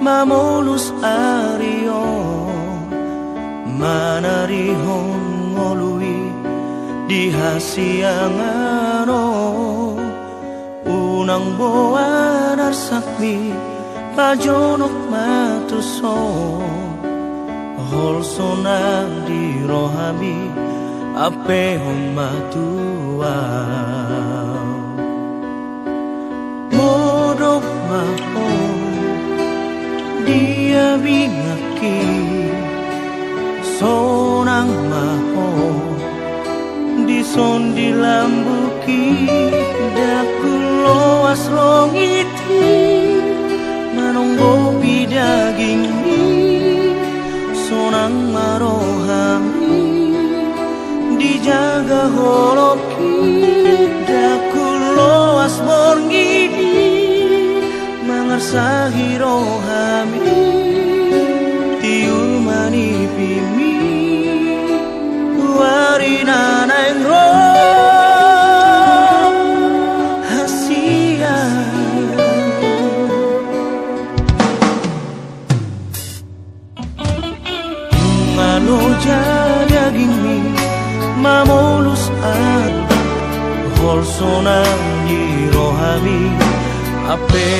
mamolus ario manarihon ngolui di hasiangano unang boa narsakmi pajonok matuso holsona di rohami ape matua modok maho dia bingaki sonang maho di son di lambuki dakuloas rongiti manonggo bidaging mi sonang marohami dijaga holoki dakuloas borngidi mangarsahi rohami tiul manipimi warina naeng roh hasia ngano daging mi mamolus at holsonang di rohami ape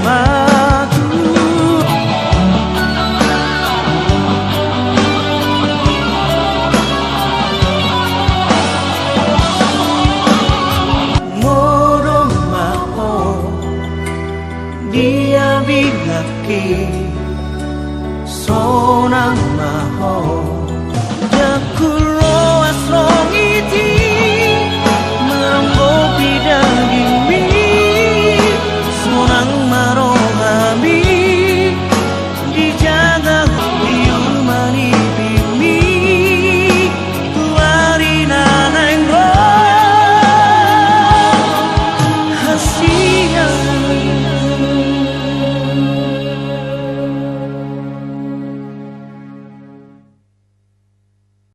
matu ngorong maho dia bingaki sonang maho jakul